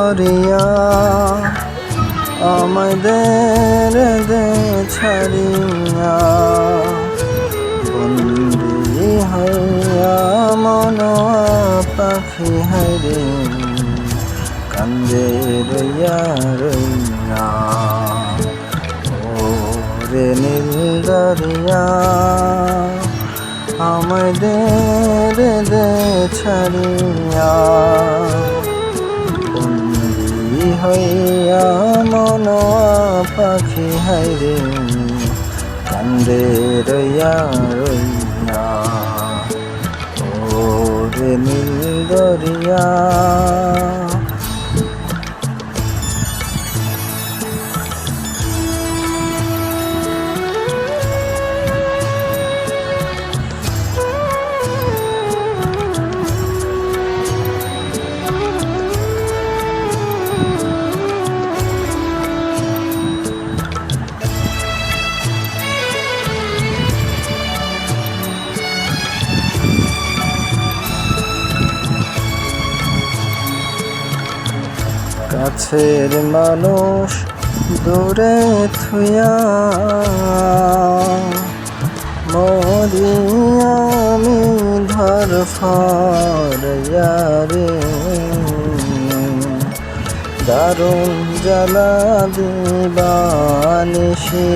দরিয়া আমায় দে ছাড়িয়া বন্দি হইয়া মন পাখি হাইরে কান্দে রইয়া রইয়া ওরে নীল দরিয়া আমায় দে ছাড়িয়া বন্দি হইয়া মন পাখি হাইরে কান্দে রইয়া রইয়া ওরে নীল দরিয়া। কাছের মানুষ দূরে থুইয়া মরি আমি ধর ফরিয়া রে দারুণ জ্বালা দিবানিশি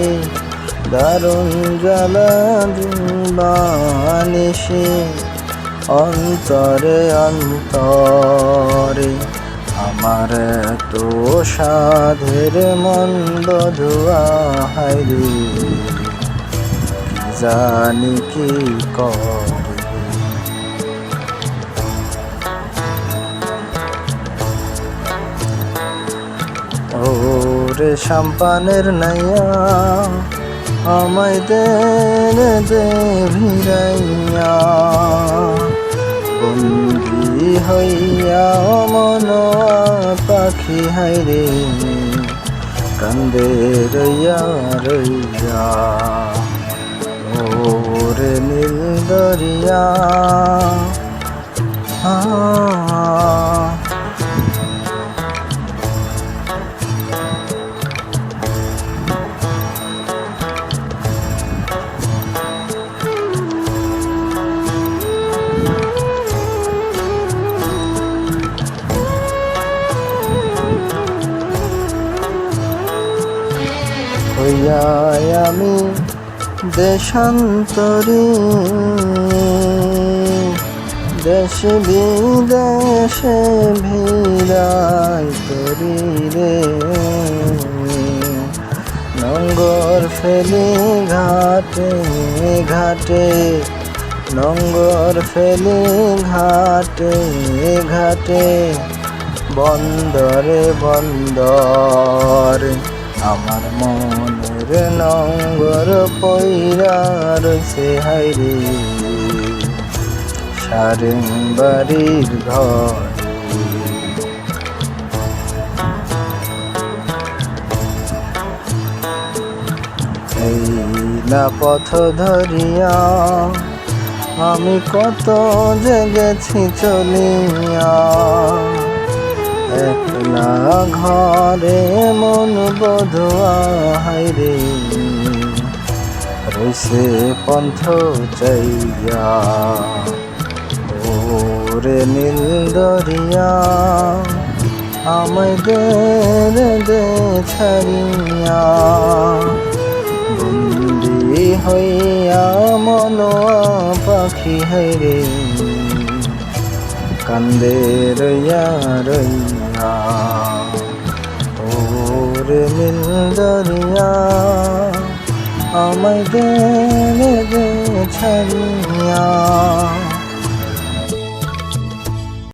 দারুণ জ্বালা দিবানিশি অন্তরে অন্তরে আমার তো সাধের মন বধুয়া হাইরে কি জানি কি করে ওরে সাম্পানের নাইয়া আমায় দে ভিড়াইয়া বন্দি হইয়া মন পাখি হাইরে কান্দে রইয়া রইয়া ওরে নীল দরিয়া। হইয়া আমি দেশান্তরী দেশে বিদেশে ভিড়াই তরি রে নঙ্গর ফেলি ঘাটে ঘাটে নঙ্গর ফেলি ঘাটে ঘাটে বন্দরে বন্দরে আমার মনের নঙ্গর পইরা রইছে হাইরে সারেং বাড়ির ঘর এই না পথ ধরিয়া আমি কত যে গেছি চলিয়া একলা ঘরে মন বধুয়া হাইরে রইছে পন্থ চাইয়া ওরে নীল দরিয়া আমায় দে ছাড়িয়া বন্দি হইয়া মন পাখি হাইরে কান্দে রইয়া রইয়া ওরে নীল দরিয়া আমায় দে ছাড়িয়া।